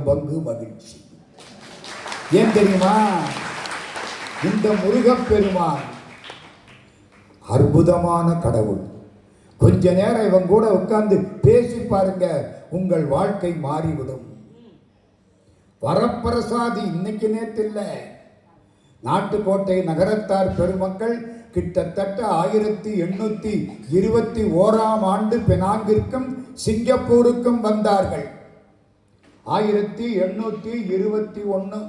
பங்கு மகிழ்ச்சி. ஏன் தெரியுமா? இந்த முருகப்பெருமான் அற்புதமான கடவுள். கொஞ்ச நேரம் இவன் கூட உட்கார்ந்து பேசி பாருங்க, உங்கள் வாழ்க்கை மாறிவிடும். வரப்பிரசாதி இன்னைக்கு நேற்று இல்லை. நாட்டுக்கோட்டை நகரத்தார் பெருமக்கள் கிட்டத்தட்ட 1821 பெனாங்கிற்கும் சிங்கப்பூருக்கும் வந்தார்கள். 1821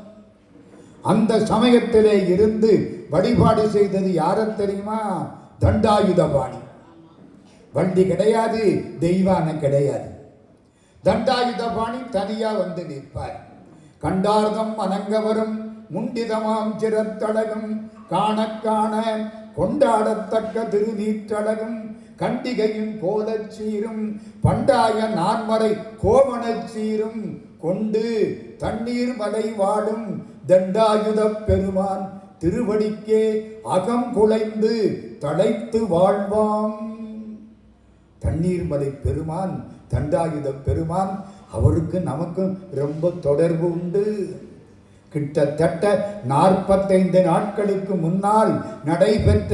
அந்த சமயத்திலே இருந்து வழிபாடு செய்தது யார தெரியுமா? தண்டாயுதபாணி. வண்டி கிடையாது, தெய்வான கிடையாது. தண்டாயுதபாணி தனியா வந்து நிற்பார். கண்டார்தம் அனங்கவரும் முண்டிதமாம் சிரத்தழகும் காண காண கொண்டாடத்தக்க திருநீற்றழகும் கண்டிகையும் கோலச்சீரும் பண்டாய நான்மறை கோவணச்சீரும் கொண்டு தண்ணீர் மலை வாடும் தண்டாயுத பெருமான் திருவடிக்கே அகம் குலைந்து தழைத்து வாழ்வாம். தண்ணீர் மலை பெருமான், தண்டாயுத பெருமான், அவருக்கு நமக்கும் ரொம்ப தொடர்பு உண்டு. கிட்டத்தட்ட 45 நாட்களுக்கு முன்னால் நடைபெற்ற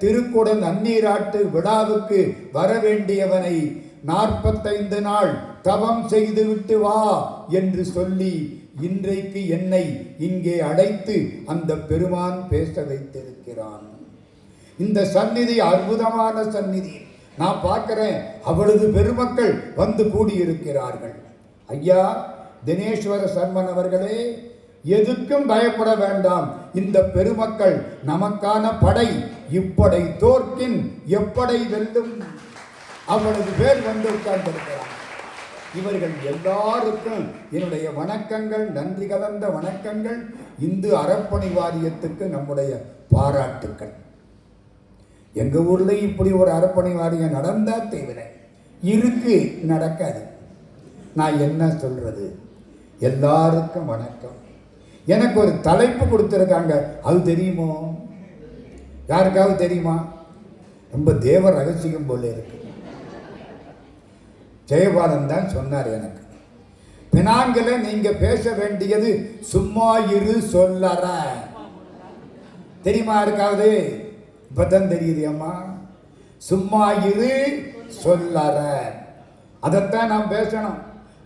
திருக்குட நன்னீராட்டு விழாவுக்கு வர வேண்டியவனை 45 நாள் தவம் செய்துவிட்டு வா என்று சொல்லி இன்றைக்கு என்னை இங்கே அழைத்து அந்த பெருமான் பேச வைத்திருக்கிறான். இந்த சந்நிதி அற்புதமான சந்நிதி. நான் பார்க்கிறேன், அவ்வளவு பெருமக்கள் வந்து கூடியிருக்கிறார்கள். ஐயா தினேஸ்வர சர்மன் அவர்களே, எதுக்கும் பயப்பட வேண்டாம். இந்த பெருமக்கள் நமக்கான படை. இப்படை தோற்கின் எப்படை வெல்லும். அவ்வளவு பேர் வந்து உட்கார்ந்திருக்கிறார். இவர்கள் எல்லாருக்கும் என்னுடைய வணக்கங்கள், நன்றி கலந்த வணக்கங்கள். இந்து அறப்பணி வாரியத்துக்கு நம்முடைய பாராட்டுக்கள். எங்க ஊர்ல இப்படி ஒரு அறப்பணி வாரியம் நடந்தா தேவை இருக்கு, நடக்காது. நான் என்ன சொல்றது? எல்லாருக்கும் வணக்கம். எனக்கு ஒரு தலைப்பு கொடுத்துருக்காங்க, அது தெரியுமோ? யாருக்காவது தெரியுமா? ரொம்ப தேவ ரகசியம் போல இருக்கு. ஜெயபாலன் தான் சொன்னார் எனக்கு. பினாங்கில நீங்க பேச வேண்டியது சும்மா இரு சொல்லற. தெரியுமா இருக்காது? இப்பதான் தெரியுது அம்மா. சும்மா இரு சொல்லற, அதைத்தான் நாம் பேசணும்.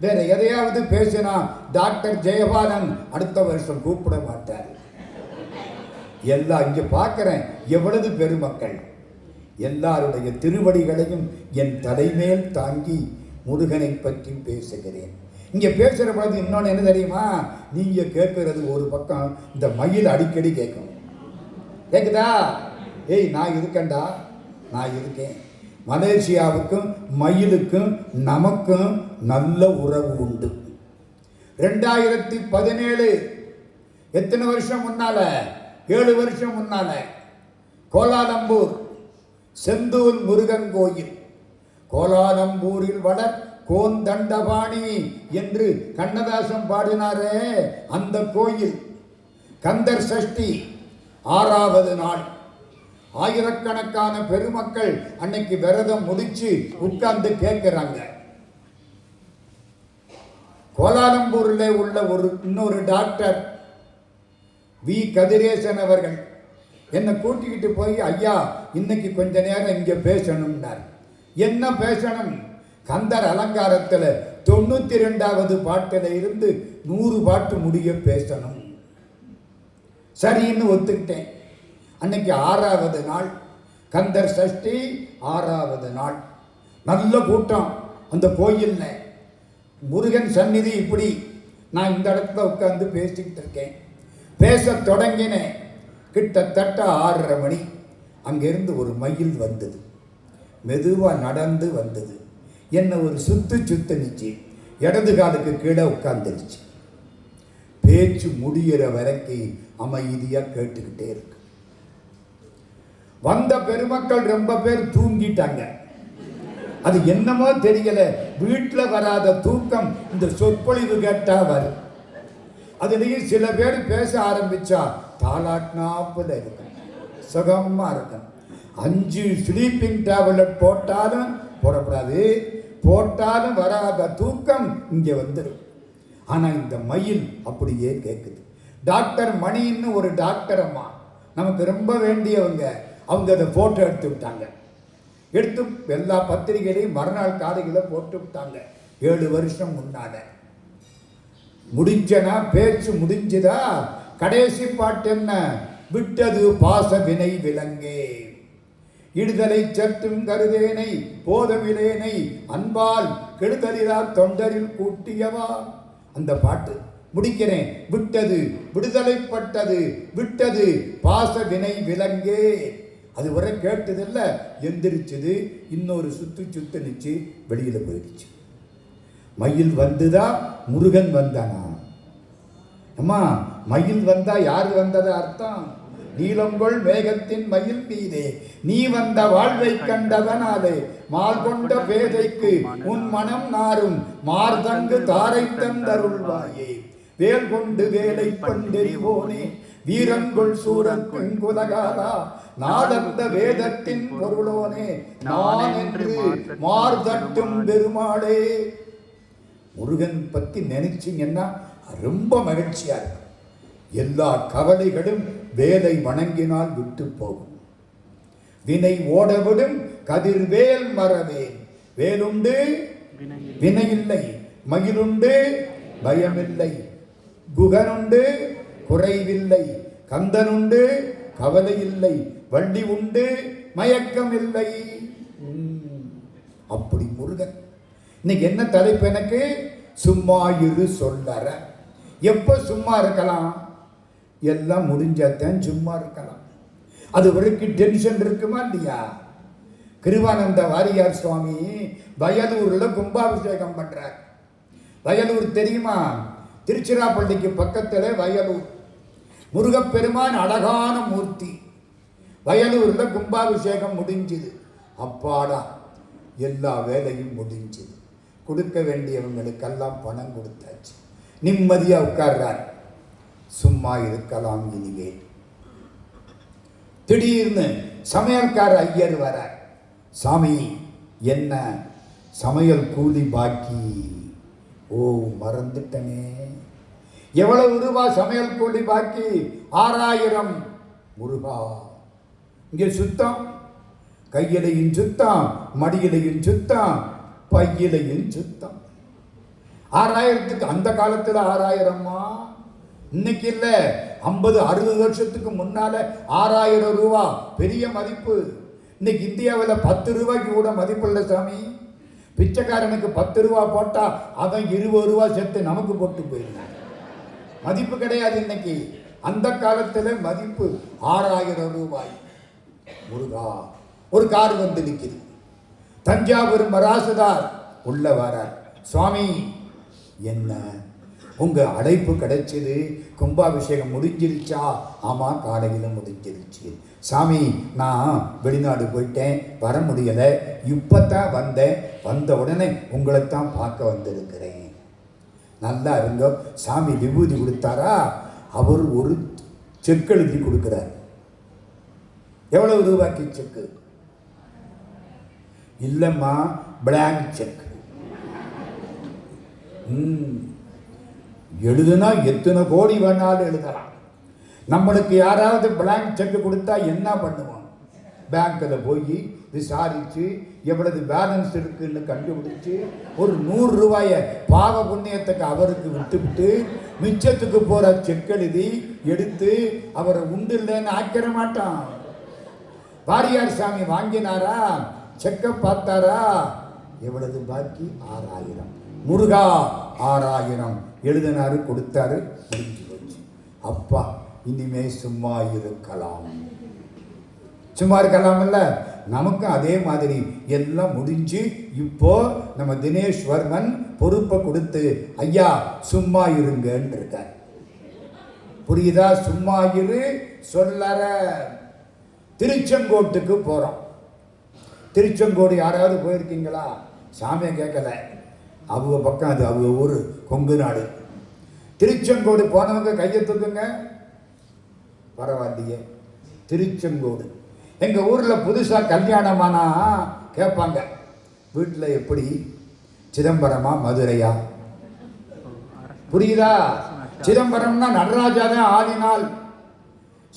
வேற எதையாவது பேசினா டாக்டர் ஜெயபாலன் அடுத்த வருஷம் கூப்பிட மாட்டார். எல்லாம் இங்க பார்க்கிறேன், எவ்வளவு பெருமக்கள். எல்லாருடைய திருவடிகளையும் என் தலைமேல் தாங்கி முருகனை பற்றி பேசுகிறேன். இங்க பேசுற பொழுது இன்னொன்று என்ன தெரியுமா? நீங்க கேட்கறது ஒரு பக்கம், இந்த மயில் அடிக்கடி கேட்கும். கேக்குதா? ஏய் நான் இருக்கேன்டா, நான் இருக்கேன். மலேசியாவுக்கும் மயிலுக்கும் நமக்கும் நல்ல உறவு உண்டு. 2017 எத்தனை வருஷம் முன்னால? 7 வருஷம் முன்னால கோலாலம்பூர் செந்தூர் முருகன் கோயில். கோலாலம்பூரில் வளர் கோந்தண்டபாணி என்று கண்ணதாசன் பாடினாரே, அந்த கோயில் கந்தர் சஷ்டி 6வது நாள். ஆயிரக்கணக்கான பெருமக்கள் அன்னைக்கு விரதம் முடிச்சு உட்கார்ந்து கேட்கிறாங்க. கோலாலம்பூரில் உள்ள இன்னொரு டாக்டர் வி கதிரேசன் அவர்கள் என்னை கூட்டிக்கிட்டு போய், ஐயா இன்னைக்கு கொஞ்ச நேரம் இங்க பேசணும்னார். என்ன பேசணும்? கந்தர் அலங்காரத்தில் 92வது பாட்டில் இருந்து 100 பாட்டு முடிய பேசணும். சரின்னு ஒத்துக்கிட்டேன். அன்னைக்கு 6வது நாள், கந்தர் சஷ்டி 6வது நாள். நல்ல கூட்டம் அந்த கோயில்ல. முருகன் சந்நிதி இப்படி. நான் இந்த இடத்துல உட்கார்ந்து பேசிக்கிட்டு இருக்கேன். பேச தொடங்கினேன். கிட்டத்தட்ட 6:30 மணி. அங்கிருந்து ஒரு மயில் வந்தது, மெதுவா நடந்து வந்தது. என்ன ஒரு சுத்துனிச்சு, இடது காலுக்கு கீழே உட்கார்ந்துருச்சு. பேச்சு முடிகிற வரைக்கும் அமைதியா கேட்டுக்கிட்டே இருக்கு. வந்த பெருமக்கள் ரொம்ப பேர் தூங்கிட்டாங்க. அது என்னமோ தெரியல, வீட்டில் வராத தூக்கம் இந்த சொற்பொழிவு கேட்டா வரும். அதுலேயும் சில பேர் பேச ஆரம்பிச்சா தாலாட்னாப்புல இருக்கும், சுகமா இருக்கும். 5 ஸ்லீப்பிங் டேப்லெட் போட்டாலும் போடக்கூடாது, போட்டாலும் வராத தூக்கம் இங்கே வந்துடும். ஆனால் இந்த மயில் அப்படியே கேட்குது. டாக்டர் மணின்னு ஒரு டாக்டர் அம்மா நமக்கு ரொம்ப வேண்டியவங்க, அவங்க அதை ஃபோட்டோ எடுத்து விட்டாங்க. எடுத்து எல்லா பத்திரிகையிலையும் மறுநாள் காலையில் போட்டு விட்டாங்க. 7 வருஷம் முன்னால முடிஞ்சனா பேச்சு முடிஞ்சுதா, கடைசி பாட்டு என்ன, விட்டது பாச வினை விலங்கே, இடுதலை சற்றும் கருதேனை போதவிலேனை அன்பால் கெடுதலிலா தொண்டரில் கூட்டியவா. அந்த பாட்டு முடிக்கிறேன். விட்டது விடுதலைப்பட்டது, விட்டது பாச வினை விலங்கே. அது வரை கேட்டதில்ல, எந்திரிச்சது, இன்னொரு சுத்து நிச்சு வெளியில போயிடுச்சு. மயில் வந்துதா, முருகன் வந்தானா? அம்மா, மயில் வந்தா யாரு வந்தது அர்த்தம்? நீலங்கொள் மேகத்தின் மயில் மீதே நீ வந்த வாழ்வை கண்டதனாலே மால் கொண்ட பேதைக்கு உன் மனம் நாரும் மார்தங்கு தாரை தந்தருள்வாயே. வேல் கொண்டு வேலை பண்டெறிவோனே வீரங்கொள் சூரன் குலகாரா நாடந்த வேதத்தின் பொருளோனே நான் என்று மார்தட்டும் பெருமாளே. முருகன் பத்தி நினைச்சிங்கன்னா ரொம்ப மகிழ்ச்சியா இருக்கும். எல்லா கவலைகளும் வேலை வணங்கினால் விட்டு போகும். வினை ஓடவிடும் கதிர்வேல் மறவேன், வேலுண்டு வினையில்லை, மகிழுண்டு பயமில்லை, குகனுண்டு குறைவில்லை, கந்தனுண்டு கவலை இல்லை, வண்டி உண்டு மயக்கம் இல்லை. அப்படி முருகன். இன்னைக்கு என்ன தலைப்பு எனக்கு? சும்மா இரு சொல்லற. எப்ப சும்மா இருக்கலாம்? எல்லாம் முடிஞ்சாத்தான் சும்மா இருக்கலாம். அது வரைக்கும் டென்ஷன் இருக்குமா இல்லையா? கிருபானந்த வாரியார் சுவாமி வயலூர்ல கும்பாபிஷேகம் பண்றார். வயலூர் தெரியுமா? திருச்சிராப்பள்ளிக்கு பக்கத்துல வயலூர். முருகப்பெருமான் அழகான மூர்த்தி. வயலூர்ல கும்பாபிஷேகம் முடிஞ்சுது. அப்பாடா, எல்லா வேலையும் முடிஞ்சுது. கொடுக்க வேண்டியவங்களுக்கெல்லாம் பணம் கொடுத்தாச்சு. நிம்மதியா உட்கார்றார். சும்மா இருக்கலாம் இனிவே. திடீர்னு சமையல்கார ஐயர் வரார். சாமி, என்ன சமையல் கூலி பாக்கி? ஓ, மறந்துட்டனே. எவ்வளவு ரூபா சமையல் கூலி பாக்கி? 6000. முருகா, இங்கே சுத்தம், கையிலையும் சுத்தம், மடியிலையும் சுத்தம், பையிலையும் சுத்தம். 6000க்கு அந்த காலத்தில் 6000மா, இன்னைக்கு இல்லை. 50-60 வருஷத்துக்கு முன்னால 6000 ரூபா பெரிய மதிப்பு. இன்னைக்கு இந்தியாவில் 10 ரூபாய்க்கு கூட மதிப்பு இல்லை சாமி. பிச்சைக்காரனுக்கு 10 ரூபா போட்டா அவன் 20 ரூபா சேர்த்து நமக்கு போட்டு போயிருந்தான். மதிப்பு கிடையாது இன்னைக்கு. அந்த காலத்தில் மதிப்பு 6000 ரூபாய். முருகா, ஒரு கார் வந்து நிற்குது. தஞ்சாவூர் மராசுதார் உள்ள வரார். சுவாமி, என்ன உங்க அழைப்பு கிடைச்சது, கும்பாபிஷேகம் முடிஞ்சிருச்சா? ஆமா, காலையில் முடிஞ்சிருச்சு. சாமி, நான் வெளிநாடு போயிட்டேன், வர முடியலை, இப்பத்தான் வந்தேன். வந்த உடனே உங்களைத்தான் பார்க்க வந்திருக்கிறேன். நல்லா இருங்க. சாமி விபூதி கொடுத்தாரா? அவர் ஒரு செக் எழுதி கொடுக்கிறார். எவ்வளவு ரூபாய்க்கு செக்கு? இல்லம்மா, பிளாங்க் செக். எழுதுனா எத்தனை கோடி வேணாலும் எழுதலாம். நம்மளுக்கு யாராவது பிளாங்க் செக் கொடுத்தா என்ன பண்ணுவோம்? பேங்க்கில் போய் விசாரித்து எவ்வளவு பேலன்ஸ் இருக்குன்னு கண்டுபிடிச்சு ஒரு 100 ரூபாயை பாவ புண்ணியத்துக்கு அவருக்கு விட்டுவிட்டு மிச்சத்துக்கு போகிற செக் எழுதி எடுத்து அவரை உண்டு இல்லைன்னு ஆக்கிற மாட்டான். வாரியார் சாமி வாங்கினாரா? செக்கை பார்த்தாரா? எவ்வளவு பாக்கி? 6000. முருகா, 6000 எழுதினாரு, கொடுத்தாரு, முடிஞ்சு போச்சு. அப்பா, இனிமே சும்மா இருக்கலாம். சும்மா இருக்கலாம்ல. நமக்கும் அதே மாதிரி எல்லாம் முடிஞ்சு இப்போ நம்ம தினேஷ் வர்மன் பொறுப்பை கொடுத்து, ஐயா சும்மா இருங்கன்னு இருக்கார். புரியுதா? சும்மா இரு சொல்லற. திருச்செங்கோட்டுக்கு போறோம். திருச்செங்கோடு யாராவது போயிருக்கீங்களா? சாமியை கேட்கல, அவங்க பக்கம், அது அவங்க ஊர், கொங்கு நாடு. திருச்செங்கோடு போனவங்க கையை தூக்குங்க. பரவாயில்லையே. திருச்செங்கோடு எங்கள் ஊரில் புதுசாக கல்யாணமானா கேட்பாங்க, வீட்டில் எப்படி, சிதம்பரமா மதுரையா? புரியுதா? சிதம்பரம்னா நடராஜா தான் ஆதினால்.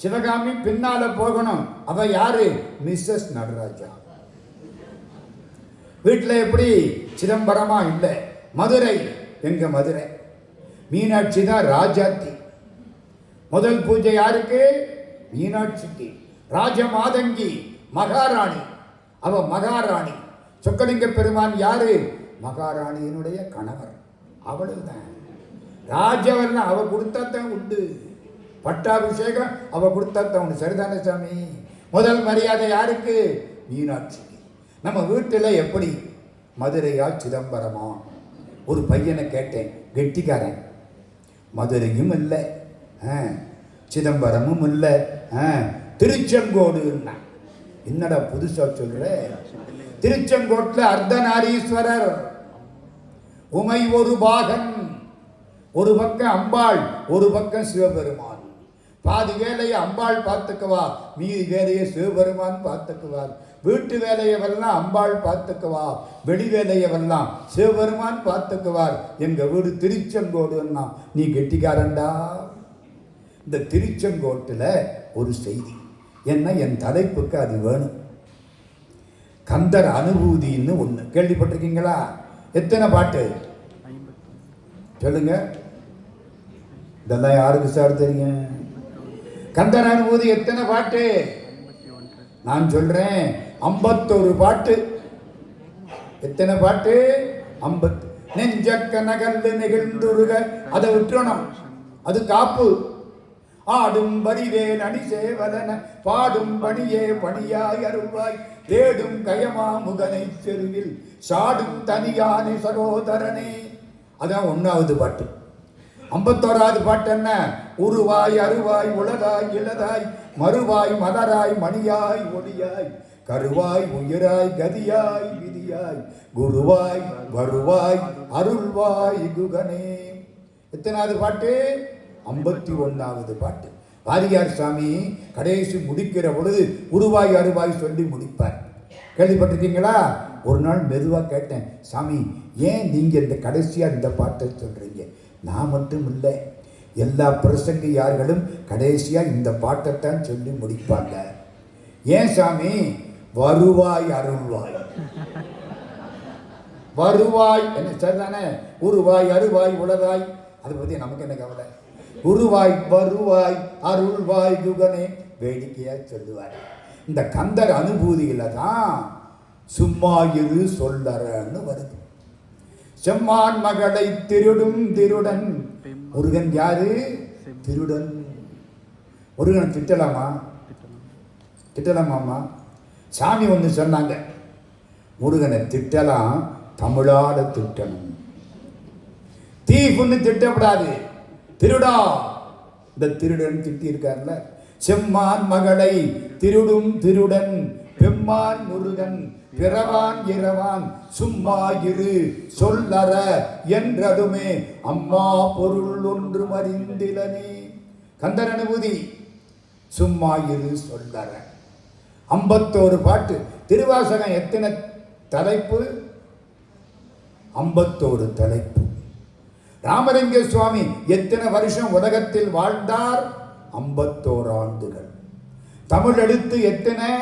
சிவகாமி பின்னால போகணும். அவ யாரு? மிஸ்ஸஸ் நடராஜா. வீட்டில் எப்படி? சிதம்பரமா இல்லை, மதுரை. எங்க மதுரை மீனாட்சி தான் ராஜாத்தி. முதல் பூஜை யாருக்கு? மீனாட்சிக்கு. ராஜமாதங்கி, மகாராணி. அவ மகாராணி. சொக்கலிங்க பெருமான் யாரு? மகாராணியினுடைய கணவர். அவ்வளவுதான். ராஜவர்ணம் அவ கொடுத்தாத்தான் உண்டு. பட்டாபிஷேகம் அவ கொடுத்தாத்தான் உண்டு. சரிதானே சாமி? முதல் மரியாதை யாருக்கு? மீனாட்சிக்கு. நம்ம வீட்டில் எப்படி? மதுரையா சிதம்பரமா? ஒரு பையனை கேட்டேன், கெட்டிக்காரன். மதுரையும் இல்லை, சிதம்பரமும் இல்லை, திருச்செங்கோடு. என்னடா புதுசா சொல்ற? திருச்செங்கோட்டில் அர்த்தநாரீஸ்வரர், உமை ஒரு பாகன். ஒரு பக்கம் அம்பாள், ஒரு பக்கம் சிவபெருமான். பாதி வேலையை அம்பாள் பார்த்துக்குவா, மீதி வேலையை சிவபெருமான் பார்த்துக்குவார். வீட்டு வேலையவெல்லாம் அம்பாள் பார்த்துக்குவா, வெளி வேலையவெல்லாம் சிவபெருமான் பார்த்துக்குவார். எங்க வீடு திருச்செங்கோடுன்னா நீ கெட்டிக்காரண்டா. இந்த திருச்செங்கோட்டில் ஒரு செய்தி என்ன, என் தலைப்புக்கு அது வேணும். கந்தர் அனுபூதின்னு ஒன்று கேள்விப்பட்டிருக்கீங்களா? எத்தனை பாட்டு சொல்லுங்க. இதெல்லாம் யாருக்கு சார் தெரியும்? கந்தர் அனுபூதி எத்தனை பாட்டு? நான் சொல்றேன், 51 பாட்டு. எத்தனை பாட்டு? 50. நெஞ்சக்க நகர்ந்து நெகிழ்ந்துருக, அதை விட்டுறணும், அது காப்பு. ஆடும் வரிவேல் அணி சேவலன பாடும் பணியே பணியாய் அருள்வாய் தேடும் கயமா முகனை செருவில் சாடும் தனியானே சகோதரனே. அதான் 1வது பாட்டு. 51வது பாட்டு என்ன? உருவாய் அருவாய் உலகாய் இளதாய் மறுவாய் மலராய் மணியாய் ஒளியாய் கருவாய் உயிராய் கதியாய் விதியாய் குருவாய் வருவாய் அருள்வாய் குகனே. எத்தனாவது பாட்டு? 51வது பாட்டு. வாரியார் சாமி கடைசி முடிக்கிற பொழுது உருவாய் அருவாய் சொல்லி முடிப்பார். கேள்விப்பட்டிருக்கீங்களா? ஒரு நாள் மெதுவாக கேட்டேன், சாமி ஏன் நீங்கள் இந்த கடைசியாக இந்த பாட்டை சொல்கிறீங்க? நான் மட்டும் இல்லை, எல்லா பிரசங்கியார்களும் கடைசியாக இந்த பாட்டைத்தான் சொல்லி முடிப்பாங்க. ஏன் சாமி? வருவாய் அருள்வாய். வருவாய் என்ன சரிதானே? உருவாய் அருவாய் உலகாய், அதை பற்றி நமக்கு என்ன கவலை? உருவாய் வருவாய் அருள்வாய் குகனே வேடிக்கையா சொல்லுவார். இந்த கந்தர் அனுபூதியில தான் சும்மா இரு சொல்லறன்னு வருது. செம்மான் மகளை திருடும் திருடன். முருகன் யாரு? திருடன். முருகனை திட்டலாமா? திட்டலாமாம்மா? சாமி ஒன்று சொன்னாங்க, முருகனை திட்டலாம், தமிழால திட்டணும். தீஃப்னு திட்டப்படாது, திருடா. இந்த திருடன் திட்டி இருக்கார்ல. செம்மான் மகளை திருடும் திருடன் பெம்மான் முருகன் பிறவான் இரவான் சும்மா இரு சொல்லற என்றதுமே அம்மா பொருள் ஒன்று அறிந்திலனே. கந்தர் அனுபூதி. சும்மா இரு சொல்லற. 51 பாட்டு. திருவாசகம் எத்தனை தலைப்பு? 51 தலைப்பு. ராமலிங்க சுவாமி எத்தனை வருஷம் உலகத்தில் வாழ்ந்தார்? 51 ஆண்டுகள். தமிழ் எழுத்து எத்தனை?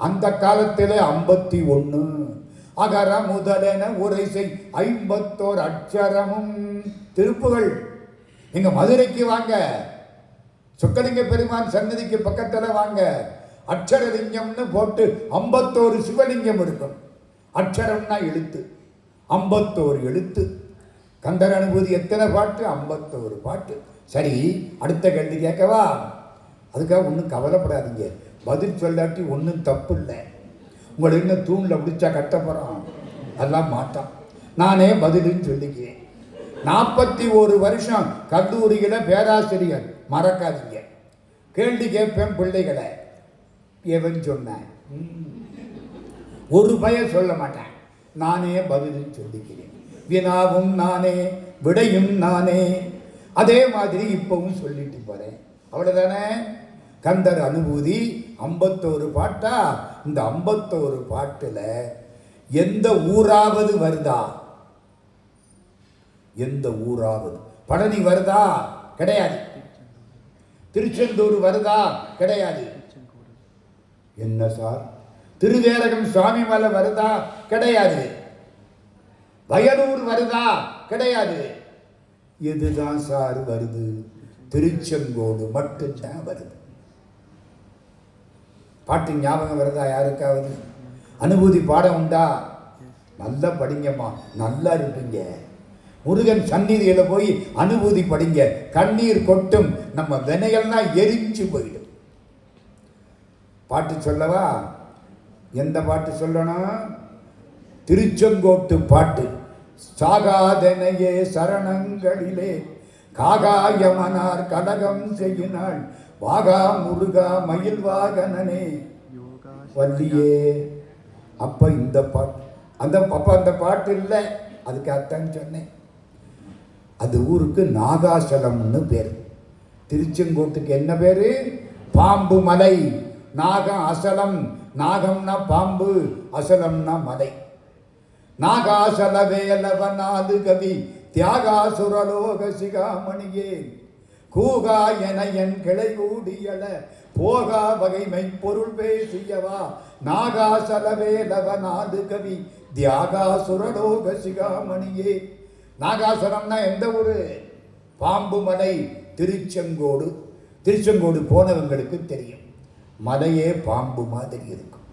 அந்த காலத்தில் 51. அகர முதலென உரை செய் 51 அட்சரமும். திருப்புகள். எங்க மதுரைக்கு வாங்க, சொக்கலிங்க பெருமான் சன்னதிக்கு பக்கத்தில் வாங்க. அட்சரலிங்கம்னு போட்டு 51 சிவலிங்கம் இருக்கும். அட்சரம்னா எழுத்து. 51 எழுத்து. கந்தர் அனுபூதி எத்தனை பாட்டு? 51 பாட்டு. சரி, அடுத்த கேள்வி கேட்கவா? அதுக்காக ஒன்றும் கவலைப்படாதீங்க, பதில் சொல்லாட்டி ஒன்றும் தப்பு இல்லை. உங்களை இன்னும் தூணில் பிடிச்சா கட்டப்போகிறோம், அதெல்லாம் மாட்டான். நானே பதிலுன்னு சொல்லிக்கிறேன். 41 வருஷம் கல்லூரியில் பேராசிரியர். மறக்காதீங்க. கேள்வி கேட்பேன் பிள்ளைகளை. எவன் சொன்னேன்? ஒரு பையன் சொல்ல மாட்டேன், நானே பதிலுன்னு சொல்லிக்கிறேன். வினாவும் நானே, விடையும் நானே. அதே மாதிரி இப்பவும் சொல்லிட்டு போறேன். அவ்வளவுதானே? கந்தர் அனுபூதி 51 பாட்டா? இந்த 51 பாட்டுல எந்த ஊராவது வருதா? எந்த ஊராவது. பழனி வருதா? கிடையாது. திருச்செந்தூர் வருதா? கிடையாது. என்ன சார், திருவேரகம் சுவாமி மலை வருதா? கிடையாது. வயலூர் வருதா? கிடையாது. எதுதான் சார் வருது? திருச்செங்கோடு மட்டும்தான் வருது. பாட்டு ஞாபகம் வருதா யாருக்காவது? அனுபூதி பாடம் உண்டா? நல்லா படிங்கம்மா, நல்லா இருப்பீங்க. முருகன் சந்நிதியில போய் அனுபூதி படிங்க, கண்ணீர் கொட்டும், நம்ம வினைகள்லாம் எரிஞ்சு போயிடும். பாட்டு சொல்லவா? எந்த பாட்டு சொல்லணும்? திருச்செங்கோட்டு பாட்டு. சாகாதனையே சரணங்களிலே காகாயமனார் கலகம் செய்யினாள் வாகா முருகா மயில் வாகனனே வள்ளியே. அப்ப இந்த பாட்டு அந்த பாட்டு இல்லை, அதுக்காகத்தான் சொன்னேன். அது ஊருக்கு நாகாசலம்னு பேர். திருச்செங்கோட்டுக்கு என்ன பேரு? பாம்பு மலை. நாகம் அசலம். நாகம்னா பாம்பு, அசலம்னா மலை. நாகாசல வேலவனாது கவி தியாகாசுரலோக சிகாமணியே கூகா என என் கிளை கூடியல போகா வகைமை பொருள் பேசியவா நாகாசல வேலவனாது கவி தியாகாசுரலோக சிகாமணியே. நாகாசுரம்னா எந்த ஊரு? பாம்பு மலை, திருச்செங்கோடு. திருச்செங்கோடு போனவங்களுக்கு தெரியும், மலையே பாம்பு மாதிரி இருக்கும்.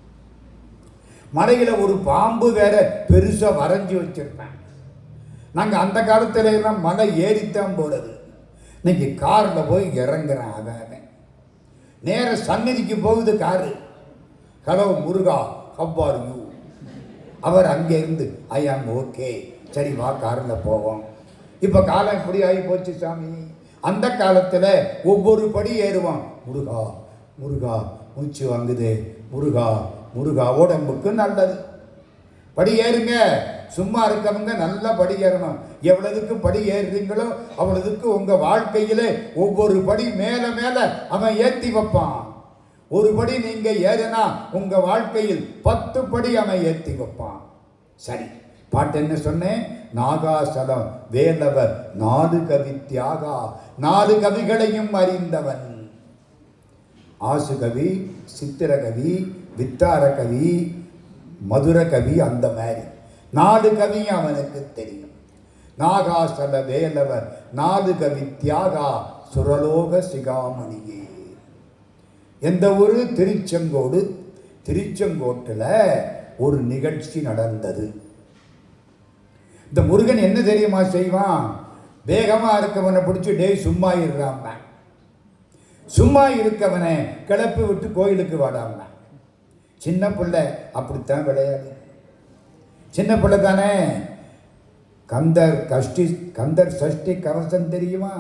மலையில ஒரு பாம்பு வேற பெருசா வரைஞ்சி வச்சிருப்பேன். நாங்கள் அந்த காலத்துல எல்லாம் மலை ஏறித்தான் போறது. இன்னைக்கு கார்ல போய் இறங்குறேன். அவன் நேர சந்நிதிக்கு போகுது car. Hello Muruga, how are you? அவர் அங்கே இருந்து ஐ ஆம் ஓகே, சரி வா காரில் போவோம். இப்போ காலம் இப்படி ஆகி போச்சு சாமி. அந்த காலத்தில் ஒவ்வொரு படி ஏறுவான். முருகா முருகா, மூச்சு வாங்குது, முருகா முருகா, உடம்புக்கு நல்லது. படி ஏறுங்க. சும்மா இருக்கவங்க நல்லா படி ஏறணும். எவ்வளவுக்கு படி ஏறுறீங்களோ அவ்வளவுக்கு உங்க வாழ்க்கையில ஒவ்வொரு படி மேல மேல அவன் ஏற்றி வைப்பான். ஒரு படி நீங்க ஏறினா உங்க வாழ்க்கையில் 10 படி அவன் ஏற்றி வைப்பான். சரி, பாட்டு என்ன சொன்னேன்? நாகாசலம் வேலவர் 4 கவி தியாகா, 4 கவிகளையும் அறிந்தவன். ஆசுகவி, சித்திரகவி, வித்தார கவி, மதுர கவி, அந்த மாதிரி 4 கவியும் அவனுக்கு தெரியும். நாகாசல வேலவர் 4 கவி தியாகா சுரலோக சிகாமணியே. எந்த ஊரு? திருச்செங்கோடு. திருச்செங்கோட்டில் ஒரு நிகழ்ச்சி நடந்தது. இந்த முருகன் என்ன தெரியுமா செய்வான்? வேகமா இருக்கவனை பிடிச்சி டேய் சும்மா இருறாம, சும்மா இருக்கவனை கிளப்பி விட்டு கோயிலுக்கு வாடாம. சின்ன பிள்ளை அப்படித்தான் விளையாடு. சின்ன பிள்ளை தானே. கந்தர் சஷ்டி கவசம் தெரியுமா?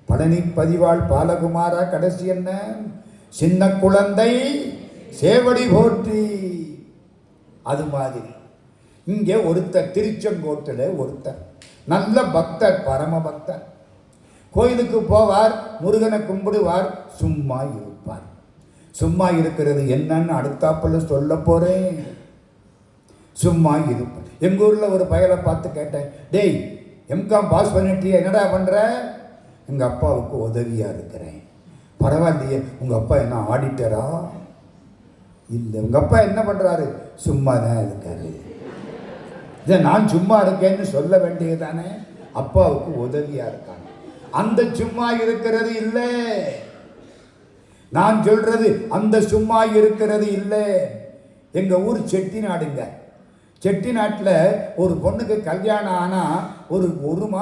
பழனி பதிவாள் பாலகுமாரா கடைசி என்ன? சின்ன குழந்தை சேவடி போற்றி. அது மாதிரி இங்கே ஒருத்தர், திருச்செங்கோட்டில் ஒருத்தர் நல்ல பக்தர், பரம பக்தர். கோயிலுக்கு போவார், முருகனை கும்பிடுவார், சும்மா இருப்பார். சும்மா இருக்கிறது என்னன்னு அடுத்தாப்புல சொல்ல போறேன். சும்மா இருப்பார். எங்கள் ஊரில் ஒரு பயலை பார்த்து கேட்டேன், டேய் எம்காம் பாஸ் பண்ணிட்டியா, என்னடா பண்ணுற? எங்கள் அப்பாவுக்கு உதவியாக இருக்கிறேன். பரவாயில்லையே, உங்கள் அப்பா என்ன ஆடிட்டரா? இல்லை. உங்கள் அப்பா என்ன பண்ணுறாரு? சும்மா தான் இருக்காரு. இதை நான் சும்மா இருக்கேன்னு சொல்ல வேண்டியது தானே. அப்பாவுக்கு உதவியாக இருக்காங்க. அந்த சும்மா இருக்கிறது இல்லை. நான் சொல்றது அந்த சும்மா இருக்கிறது இல்லை. எங்கள் ஊர் செட்டிநாடுங்க. செட்டிநாட்டில் ஒரு பொண்ணுக்கு கல்யாணம் ஆனால் ஒரு மாதம்